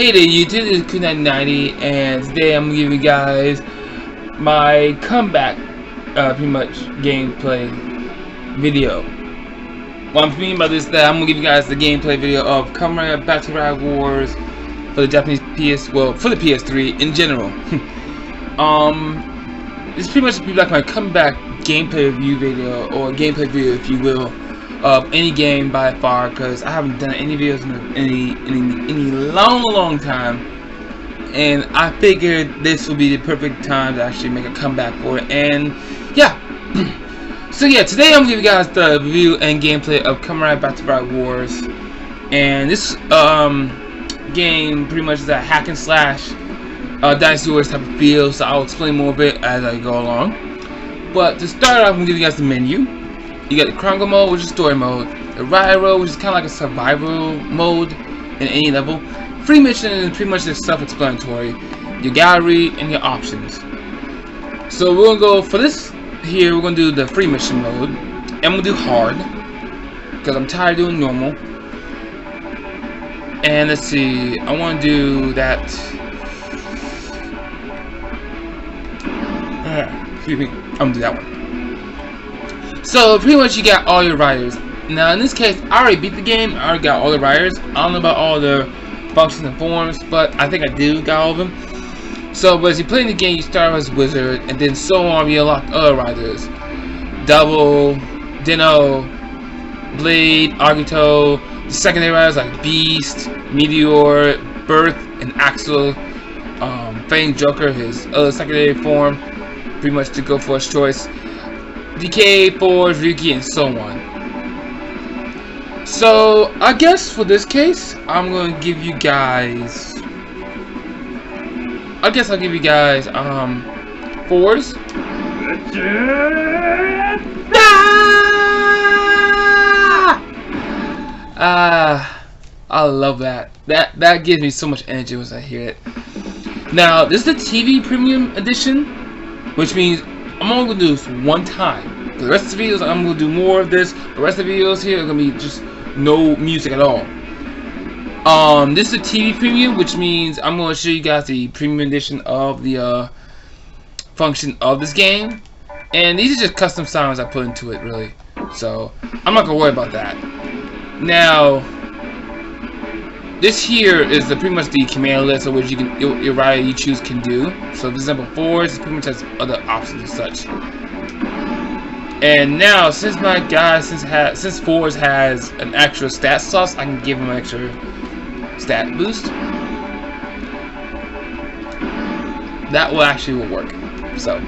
Hey there YouTube, this is Ku990 and today I'm going to give you guys my comeback pretty much gameplay video. What I'm meaning by this is that I'm going to give you guys the gameplay video of Kamen Rider Battride Wars for the Japanese for the PS3 in general. This pretty much be like my comeback gameplay review video, or gameplay video if you will, of any game by far, because I haven't done any videos in any long time, and I figured this will be the perfect time to actually make a comeback for it. And yeah, so yeah, today I'm gonna give you guys the review and gameplay of Kamen Rider Battride Wars, and this game pretty much is a hack and slash Dynasty Warriors type of feel. So I'll explain more of it as I go along. But to start off, I'm gonna give you guys the menu. You got the Chrono mode, which is story mode. The Rider mode, which is kind of like a survival mode in any level. Free mission is pretty much just self-explanatory. Your gallery and your options. So we're gonna go for this here. We're gonna do the free mission mode, and I'm gonna do hard because I'm tired of doing normal. And let's see, I want to do that. Excuse me, I'm gonna do that one. So pretty much you got all your riders. Now in this case, I already beat the game. I already got all the riders. I don't know about all the functions and forms, but I think I do got all of them. So, but as you play in the game, you start as Wizard, and then so on. You unlock other riders: Double, Dino, Blade, Agito. The secondary riders like Beast, Meteor, Birth, and Axel. Fang Joker, his other secondary form, pretty much to go for his choice. DK, Forge, Ryuki, and so on. So I guess for this case, I'm gonna give you guys. I guess I'll give you guys fours. I love that. That gives me so much energy once I hear it. Now this is the TV Premium Edition, which means I'm only gonna do this one time. For the rest of the videos, I'm gonna do more of this. The rest of the videos here are gonna be just no music at all. This is a TV Premium, which means I'm gonna show you guys the Premium Edition of the function of this game, and these are just custom sounds I put into it, really. So I'm not gonna worry about that. Now, this here is pretty much the command list of which you can your rider you choose can do. So for example, fours pretty much has other options and such. And now, since my guy since fours has an extra stat sauce, I can give him an extra stat boost. That will actually work. So.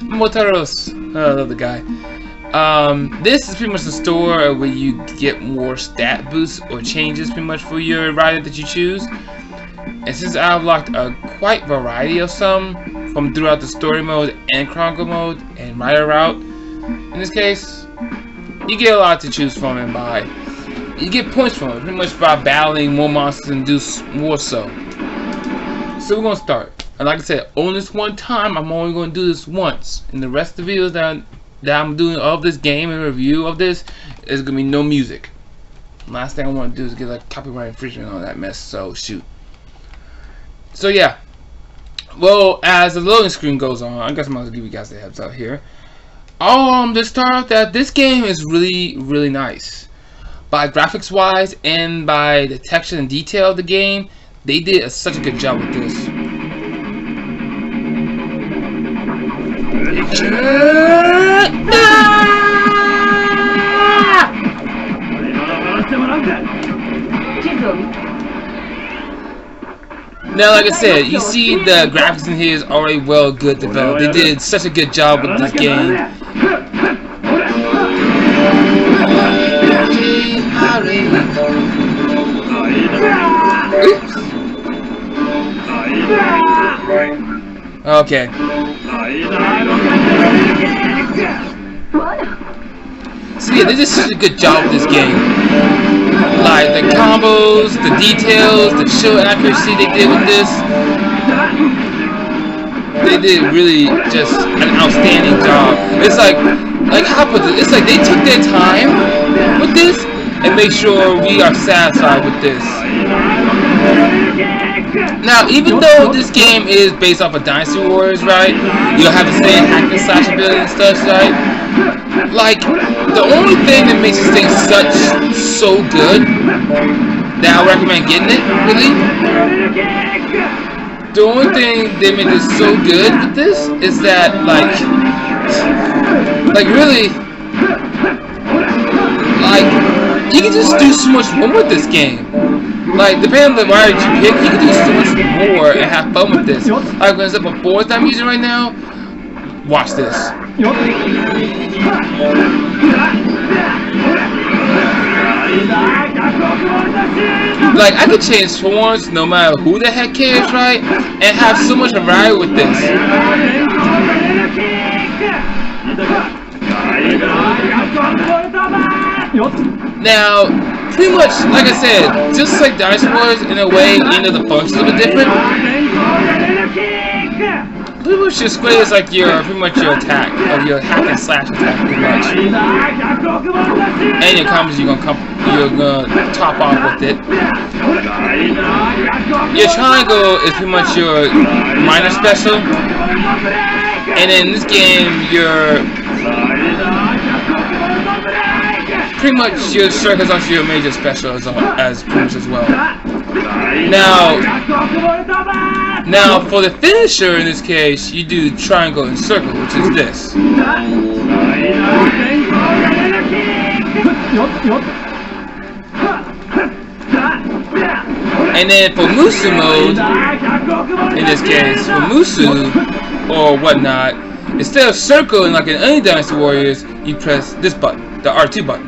Motaros, I love the guy. This is pretty much the store where you get more stat boosts or changes pretty much for your rider that you choose. And since I've locked a quite variety of some from throughout the story mode and Chrono mode and rider route, in this case, you get a lot to choose from and buy. You get points from it pretty much by battling more monsters and do more so. So we're gonna start. And like I said, on this one time, I'm only gonna do this once. And the rest of the videos that I'm doing of this game and review of this is gonna be no music. Last thing I want to do is get like copyright infringement on that mess. So shoot. So yeah. Well, as the loading screen goes on, I guess I'm gonna give you guys the heads up here. To start off, that this game is really nice. By graphics wise and by the texture and detail of the game, they did such a good job with this. Now, like I said, you see the graphics in here is already good developed. They did such a good job with this game. Oops. Okay. So yeah, they did such a good job with this game. Like the combos, the details, the show accuracy they did with this. They did really just an outstanding job. It's like how I put it, it's like they took their time and make sure we are satisfied with this. Now, even though this game is based off of Dynasty Warriors, right? You'll have the same hack and slash ability and stuff, right? Like, the only thing that makes this thing so good that I recommend getting it, really. The only thing that makes this so good with this is that, like really, like, you can just do so much more with this game. Like, depending on the rider you pick, you can do so much more and have fun with this. Like, when it's up a board that I'm using right now, watch this. Like, I could change forms no matter who the heck cares, right? And have so much variety with this. Now, pretty much, like I said, just like Dynasty Warriors, in a way, the functions a bit different. Pretty much your square is like pretty much your attack, or your hack and slash attack, pretty much. And your combos you're gonna top off with it. Your triangle is pretty much your minor special, and in this game, pretty much your circle is also your major special as pretty much as well. Now for the finisher in this case, you do triangle and circle, which is this. And then for Musu mode, in this case, for Musu or whatnot, instead of circle like in any Dynasty Warriors, you press this button, the R2 button.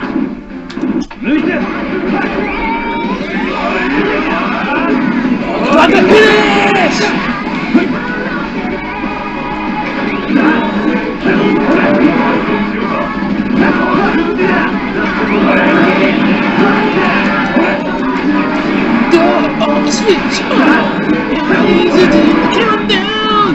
About to finish! Switch on! Easy to count down!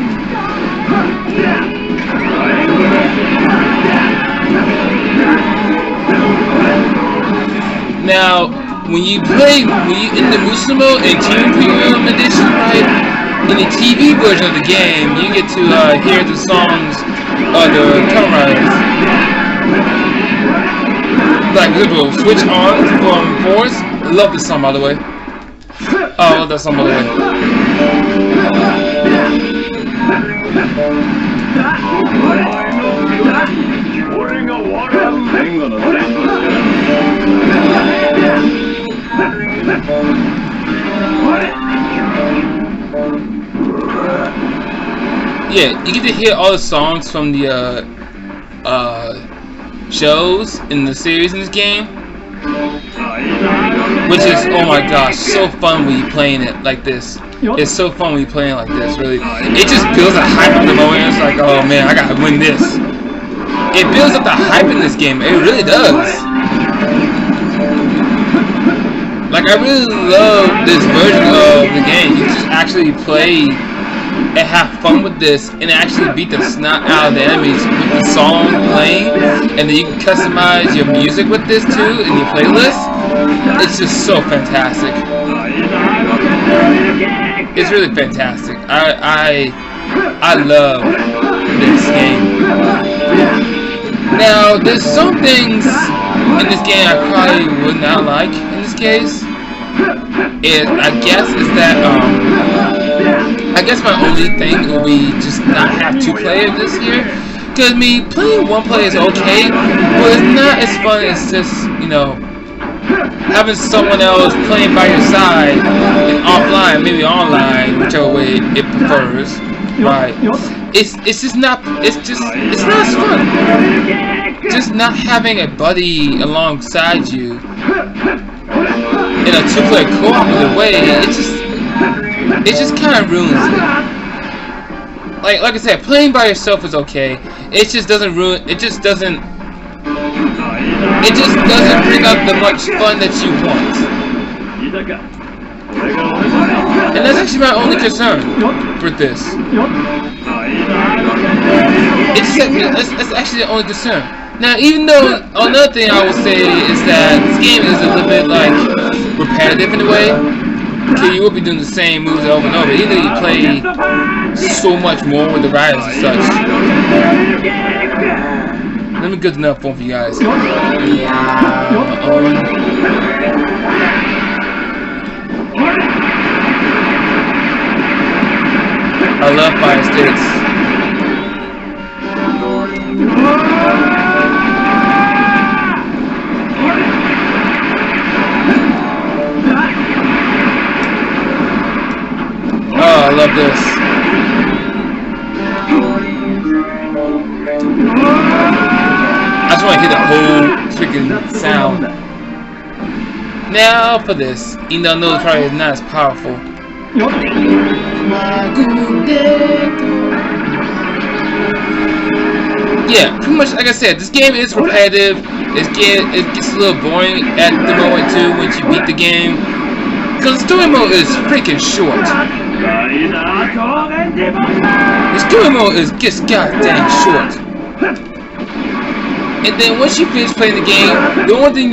Now, when you in the Musu mode in TV Premium Edition, right? In the TV version of the game, you get to hear the songs of the Kamen Riders. Like, this will switch on from Force. Love this song, by the way. Oh, I love that song, by the way. Yeah, you get to hear all the songs from the shows in the series in this game, which is, oh my gosh, so fun when you're playing it like this. It's so fun when you're playing like this, really. It just builds a hype in the moment. It's like, oh man, I gotta win this. It builds up the hype in this game. It really does. Like, I really love this version of the game. You just actually play and have fun with this and actually beat the snot out of the enemies with the song playing, and then you can customize your music with this too in your playlist. It's just so fantastic. It's really fantastic. I love this game. Now, there's some things in this game I probably would not like in this case. I guess my only thing will be just not have two players this year. Cause playing one player is okay, but it's not as fun as just, having someone else playing by your side and offline, maybe online, whichever way it prefers. Right? It's not as fun. Just not having a buddy alongside you in a two-player cooperative way, it just kind of ruins it. Like I said, playing by yourself is okay. It just doesn't bring out the much fun that you want. And that's actually my only concern with this. It's actually the only concern. Now, even though another thing I will say is that this game is a little bit like repetitive in a way. So you will be doing the same moves over and over, even though you play so much more with the riders and such. Let me get enough phone for you guys. I love fire sticks. Oh, I love this. I just want to hear the whole freaking sound. Now for this, even though I know it's probably not as powerful. Yeah, pretty much like I said, this game is repetitive. It gets a little boring at the moment too once you beat the game. Because the story mode is freaking short. The story mode is just goddamn short. And then once you finish playing the game, the only thing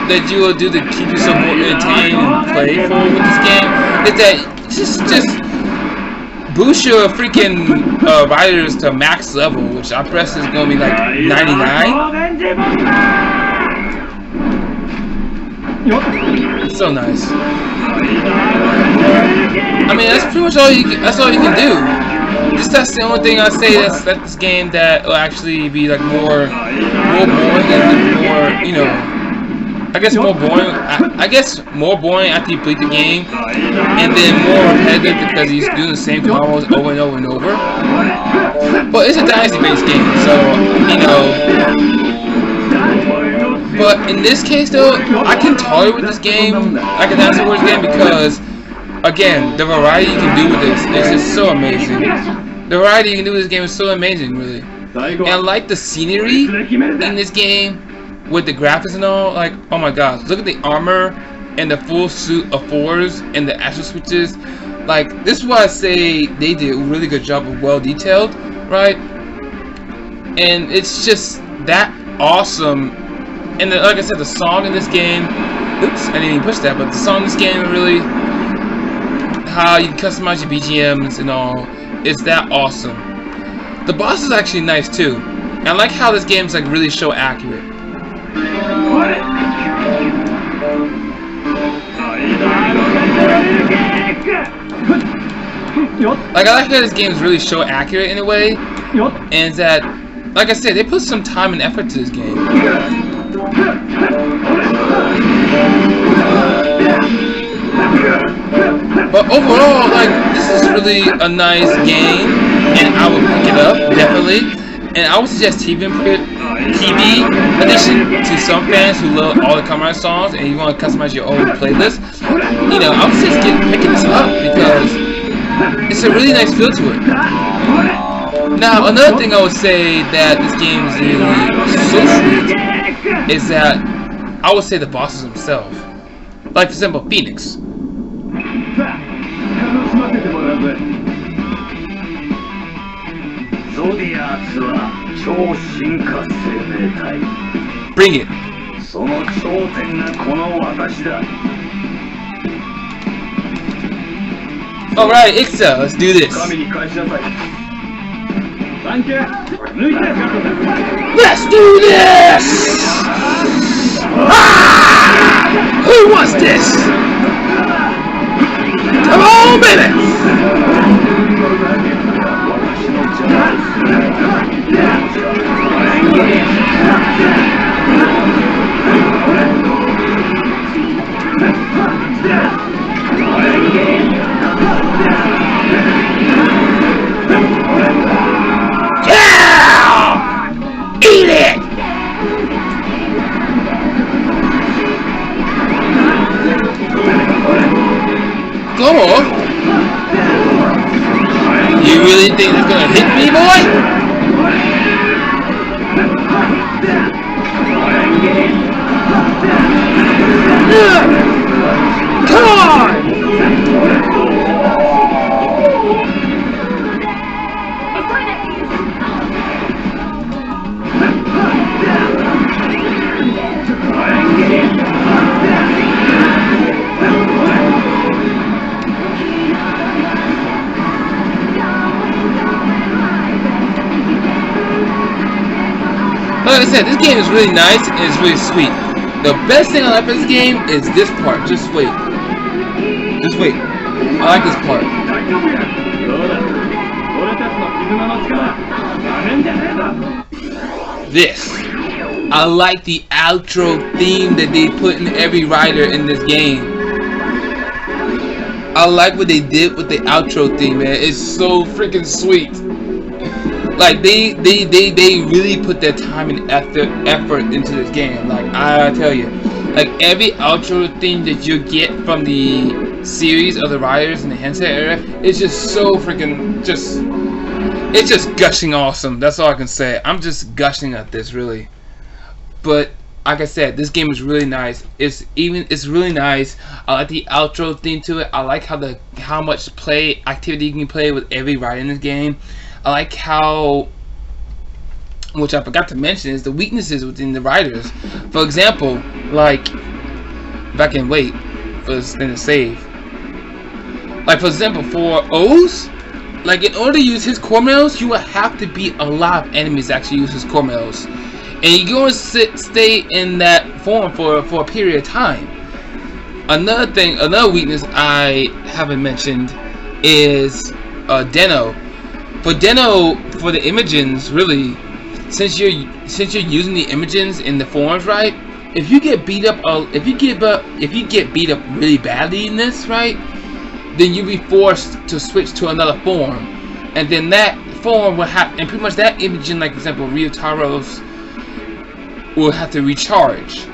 that you will do to keep yourself more entertained and playful with this game is that just boost your freaking riders to max level, which I press is going to be like 99. So nice. I mean, that's pretty much all you can do. Just that's the only thing I say that's this game that will actually be like more boring and more, you know, I guess more boring. I guess more boring after you beat the game, and then more repetitive because he's doing the same combos over and over and over. But it's a dynasty-based game, so you know. But in this case, though, I can tolerate with this game, like a Dynasty Warriors game, because again, the variety you can do with this is just so amazing. The variety you can do with this game is so amazing, really. And I like the scenery in this game with the graphics and all. Like, oh my gosh, look at the armor and the full suit of fours and the action switches. Like, this is why I say they did a really good job of well detailed, right? And it's just that awesome. And the, like I said, the song in this game, oops, I didn't even push that, but the song in this game really, how you can customize your BGMs and all, is that awesome. The boss is actually nice too. And I like how this game's like really show accurate. Like, I like how this game is really show accurate in a way, and that, like I said, they put some time and effort to this game. But overall, like, this is really a nice game, and I would pick it up, definitely. And I would suggest TV edition to some fans who love all the Kamen Rider songs and you want to customize your own playlist. You know, I would suggest picking this up because it's a really nice feel to it. Now, another thing I would say that this game is really so sweet is that I would say the bosses themselves. Like, for example, Phoenix. Bring it. Alright, Ixa, let's do this. Let's do this! Ah! Who wants this? Come on, baby! Yeah! Eat it! Go on. You really think it's gonna hit me, boy? Come on! said, this game is really nice and it's really sweet. The best thing I like about this game is this part. Just wait. Just wait. I like this part. This. I like the outro theme that they put in every rider in this game. I like what they did with the outro theme, man. It's so freaking sweet. Like they really put their time and effort into this game. Like I tell you, like every outro theme that you get from the series of the riders in the handset era, it's just so freaking it's just gushing awesome. That's all I can say. I'm just gushing at this, really. But like I said, this game is really nice. It's really nice. I like the outro theme to it. I like how much play activity you can play with every rider in this game. I like how, which I forgot to mention, is the weaknesses within the riders. For example, like if I can wait for this thing to save. Like for example, for O's, like in order to use his core medals, you will have to beat a lot of enemies to actually use his core medals. And you're going to stay in that form for a period of time. Another weakness I haven't mentioned is Deno. For Deno, for the Imogens, really, since you're using the Imogens in the forms, right? If you get beat up, if you get beat up really badly in this, right? Then you'll be forced to switch to another form, and then that form will have, and pretty much that Imogen, like for example, Ryotaro's, will have to recharge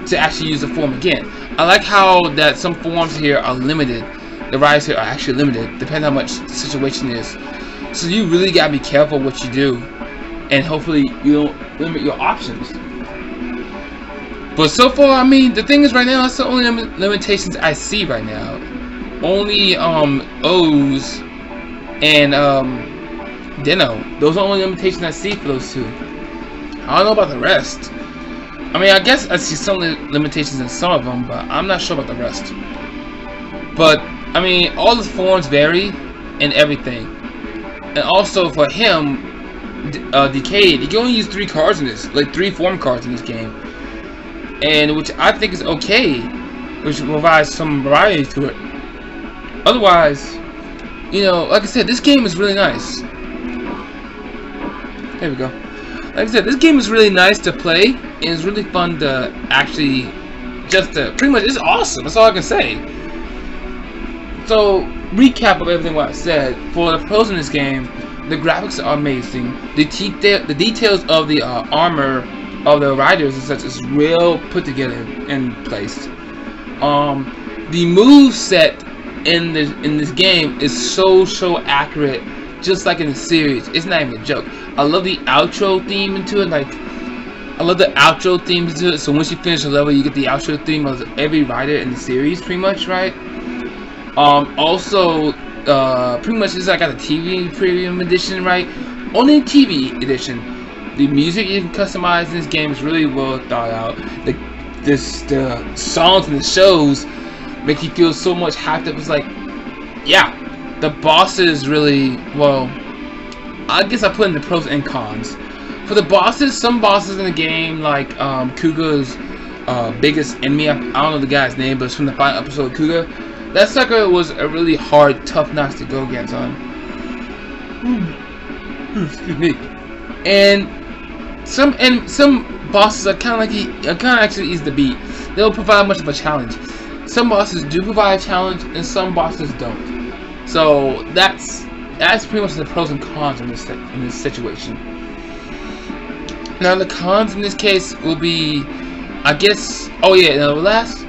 to actually use the form again. I like how that some forms here are limited. The riders here are actually limited, depending on how much the situation is. So you really gotta be careful what you do, and hopefully you don't limit your options. But so far, I mean, the thing is, right now, that's the only limitations I see right now. Only O's and Deno. Those are the only limitations I see for those two. I don't know about the rest. I mean, I guess I see some limitations in some of them, but I'm not sure about the rest. But I mean, all the forms vary and everything. And also for him, Decade, you can only use 3 cards in this, like 3 form cards in this game, and which I think is okay, which provides some variety to it. Otherwise, you know, like I said, this game is really nice. There we go. Like I said, this game is really nice to play, and it's really fun to actually pretty much, it's awesome. That's all I can say. So, recap of everything what I said. For the pros in this game, the graphics are amazing. The details of the armor of the riders and such is real put together and placed. The move set in this game is so accurate, just like in the series. It's not even a joke. I love the outro theme into it. Like, I love the outro theme into it. So once you finish the level, you get the outro theme of every rider in the series, pretty much, right? Also, pretty much this I got the TV premium edition, right? Only TV edition. The music you can customize in this game is really well thought out. The songs and the shows make you feel so much hyped up. It's like, yeah, the bosses really, well, I guess I put in the pros and cons. For the bosses, some bosses in the game, like Kuga's biggest enemy, I don't know the guy's name, but it's from the final episode of Kuga. That sucker was a really hard, tough notch to go against on. Excuse me. And some bosses are kind of actually easy to beat. They don't provide much of a challenge. Some bosses do provide a challenge, and some bosses don't. So that's pretty much the pros and cons in this situation. Now the cons in this case will be, I guess. Oh yeah, now the last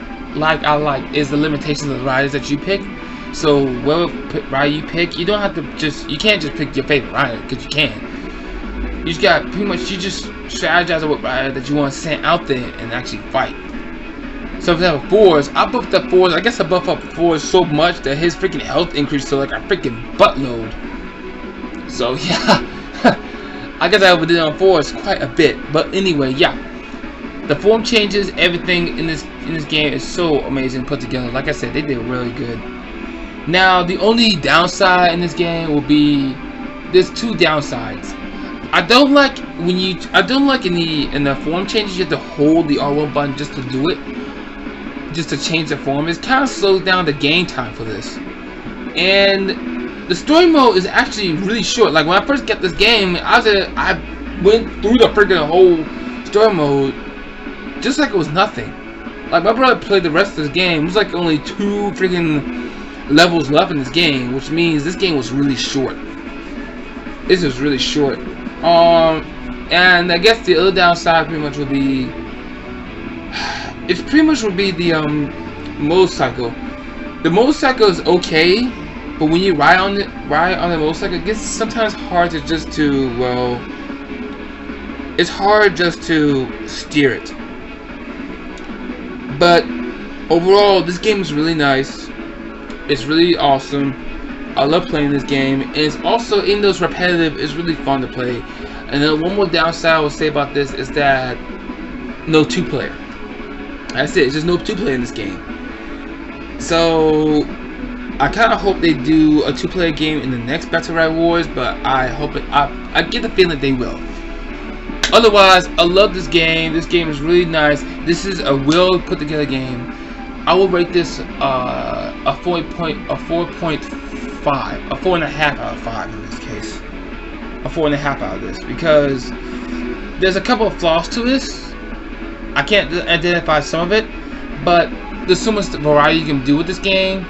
is the limitations of the riders that you pick. So whatever rider you pick, you don't have to you can't just pick your favorite rider, because you can. You just got you just strategize on what rider that you want to send out there and actually fight. So if you have 4s, I buffed up 4s. I guess I buff up 4s so much that his freaking health increased to like a freaking buttload. So yeah, I guess I overdid on 4s quite a bit. But anyway, yeah, the form changes, everything in this game is so amazing put together. Like I said, they did really good. Now the only downside in this game will be, there's 2 downsides. I don't like when you. I don't like in the form changes. You have to hold the R1 button just to do it, just to change the form. It kind of slows down the game time for this. And the story mode is actually really short. Like when I first got this game, I went through the freaking whole story mode just like it was nothing. Like my brother played the rest of this game. It was like only 2 freaking levels left in this game, which means this game was really short. This was really short. And I guess the other downside pretty much would be, it pretty much would be the motorcycle. The motorcycle is okay, but when you ride on the motorcycle, it gets sometimes hard to just to, well, it's hard just to steer it. But overall, this game is really nice. It's really awesome. I love playing this game, and it's also, even though it's repetitive, it's really fun to play. And then one more downside I will say about this is that no 2-player. That's it. It's just no 2-player in this game. So I kind of hope they do a 2-player game in the next Battride Wars, but I hope it. I get the feeling they will. Otherwise, I love this game. This game is really nice. This is a well put together game. I will rate this a 4.5, a 4.5 out of 5 in this case. A 4.5 out of this, because there's a couple of flaws to this. I can't identify some of it, but there's so much variety you can do with this game.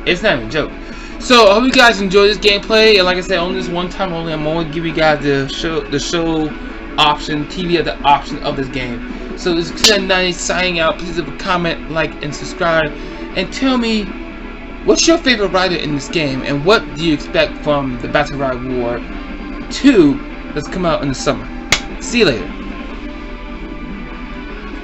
It's not even a joke. So I hope you guys enjoy this gameplay, and like I said, only this one time only. I'm only giving you guys the show option, TV of the option of this game. So this is Q90 signing out. Please leave a comment, like, and subscribe, and tell me what's your favorite rider in this game, and what do you expect from the Battride War 2 that's come out in the summer. See you later.